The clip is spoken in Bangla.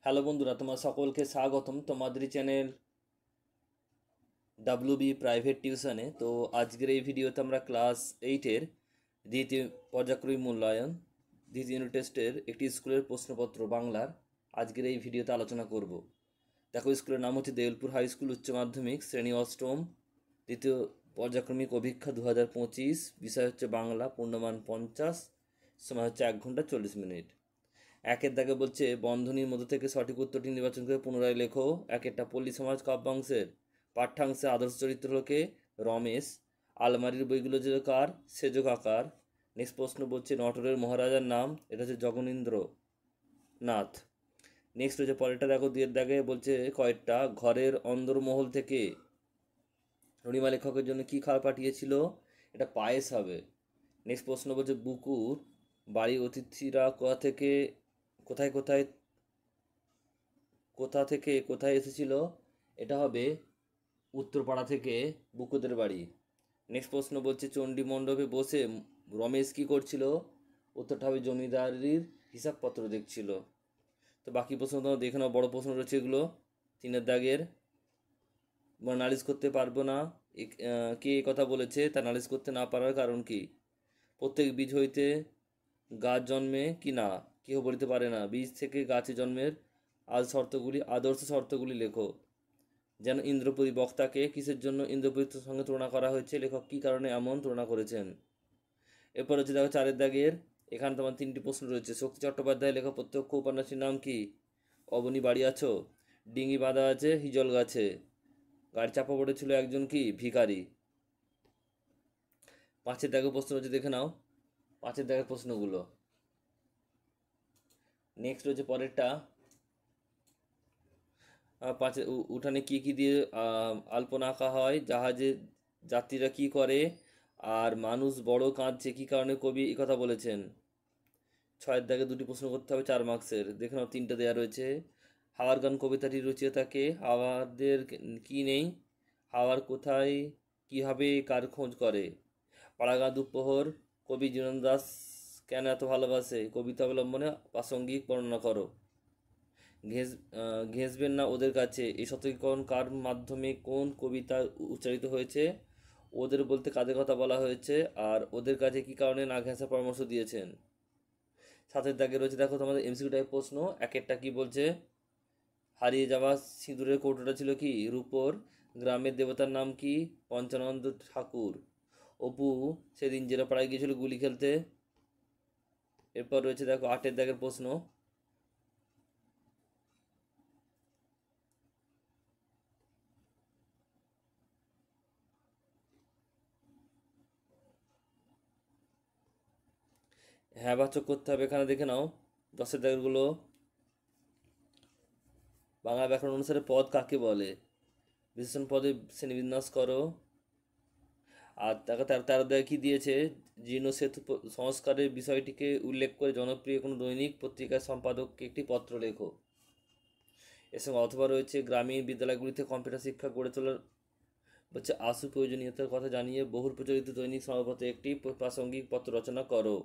হ্যালো বন্ধুরা, তোমার সকলকে স্বাগতম তোমাদের চ্যানেল ডাব্লিউবি প্রাইভেট টিউশনে। তো আজকের এই ভিডিওতে আমরা ক্লাস 8-এর দ্বিতীয় পর্যায়ক্রমিক মূল্যায়ন দ্বিতীয় ইউনিট টেস্টের একটি স্কুলের প্রশ্নপত্র বাংলার আজকের এই ভিডিওতে আলোচনা করব। দেখো, স্কুলের নাম হচ্ছে দেউলপুর হাই স্কুল উচ্চ মাধ্যমিক, শ্রেণী অষ্টম, দ্বিতীয় পর্যায়ক্রমিক অভিক্ষা 2025, বিষয় হচ্ছে বাংলা, পূর্ণমান 50, সময় হচ্ছে 1 ঘন্টা 40 মিনিট। একের দাগে বলছে বন্ধনীর মধ্য থেকে সঠিক উত্তরটি নির্বাচন করে পুনরায় লেখো। একেরটা পল্লী সমাজ কাব্যাংশের পাঠ্যাংশে আদর্শ চরিত্র হলোকে রমেশ। আলমারির বইগুলো যে কার, সেজ কাকার। নেক্সট প্রশ্ন বলছে নটরের মহারাজার নাম, এটা হচ্ছে জগনীন্দ্র নাথ। নেক্সট হচ্ছে পরেরটা দেখো, দুয়ের দাগে বলছে কয়েকটা ঘরের অন্দরমহল থেকে রণিমা লেখকের জন্য কী খাবার পাঠিয়েছিল, এটা পায়েস হবে। নেক্সট প্রশ্ন বলছে বুকুর বাড়ি অতিথিরা কোথায় কোথায় কোথা থেকে কোথায় এসেছিল, এটা হবে উত্তরপাড়া থেকে বুকুদের বাড়ি। নেক্সট প্রশ্ন বলছে চণ্ডী মণ্ডপে বসে রমেশ কী করছিল, উত্তরটা হবে জমিদারির হিসাবপত্র দেখছিল। তো বাকি প্রশ্ন তোমরা দেখে নাও, বড় প্রশ্ন রয়েছে এগুলো। তিনের দাগের নালিশ করতে পারবো না, কে এ কথা বলেছে, তা নালিশ করতে না পারার কারণ কি। প্রত্যেক বীজ হইতে গাছ জন্মে কি না, কেউ বলিতে পারে না। বীজ থেকে গাছে জন্মের আদর্শ শর্তগুলি লেখো। যেন ইন্দ্রপুরী বক্তাকে কিসের জন্য ইন্দ্রপুরীর সঙ্গে তুলনা করা হয়েছে, লেখক কী কারণে এমন তুলনা করেছেন। এরপর হচ্ছে দেখো চারের দাগের, এখানে তোমার 3টি প্রশ্ন রয়েছে। শক্তি চট্টোপাধ্যায় লেখা প্রত্যক্ষ উপন্যাসীর নাম কি, অবনী বাড়ি আছো, ডিঙি বাঁধা আছে হিজল গাছে, গাড়ি চাপা পড়েছিল একজন কি ভিখারি। 5এর দাগের প্রশ্ন হচ্ছে, দেখে নাও 5এর দাগের প্রশ্নগুলো। নেক্সট হচ্ছে পরেরটা, পাঁচে উঠানে কি কি দিয়ে আলপনা আঁকা হয়, জাহাজে যাত্রীরা কি করে, আর মানুষ বড় কাঁদছে কি কারণে, কবি এই কথা বলেছেন। 6এর দাগে 2টি প্রশ্ন করতে হবে 4 মার্কসের, দেখে নাও 3টা দেওয়া রয়েছে। হাওয়ার গান কবিতাটি রচয়িতাকে, হাওয়াদের কি নেই, হাওয়ার কোথায় কীভাবে কার খোঁজ করে, পাড়াগাঁ দুপ্রহর কবি জীবন দাস কেন এত ভালোবাসে, কবিতা অবলম্বনে প্রাসঙ্গিক বর্ণনা করো। ঘেঁষ ঘেঁষবেন না ওদের কাছে, এই সতর্কীকরণ কার মাধ্যমে কোন কবিতা উচ্চারিত হয়েছে, ওদের বলতে কাদের কথা বলা হয়েছে, আর ওদের কাছে কী কারণে না ঘেঁষার পরামর্শ দিয়েছেন। 7এর দাগে রয়েছে দেখো তোমাদের এমসিকিউ টাইপ প্রশ্ন। একেরটা কি বলছে, হারিয়ে যাওয়া সিঁদুরের কৌটোটা ছিল কি রূপোর, গ্রামের দেবতার নাম কি পঞ্চানন্দ ঠাকুর, অপু সেদিন জেরাপাড়ায় গিয়েছিল গুলি খেলতে। এরপর রয়েছে দেখো 8এর দাগের প্রশ্ন, হ্যাঁ বাচক করতে হবে এখানে, দেখে নাও 10এর দাগেরগুলো। বাংলা ব্যাকরণ অনুসারে পদ কাকে বলে, বিশেষণ পদে শ্রেণীবিন্যাস করো। আর তাকে তেরো দাগে কী দিয়েছে, জীর্ণ সেতু সংস্কারের বিষয়টিকে উল্লেখ করে জনপ্রিয় কোনো দৈনিক পত্রিকার সম্পাদককে একটি পত্র লেখো। এর সঙ্গে অথবা রয়েছে গ্রামীণ বিদ্যালয়গুলিতে কম্পিউটার শিক্ষা গড়ে তোলার হচ্ছে আশু প্রয়োজনীয়তার কথা জানিয়ে বহুল প্রচলিত দৈনিক সংবাদপত্রে একটি প্রাসঙ্গিক পত্র রচনা করো।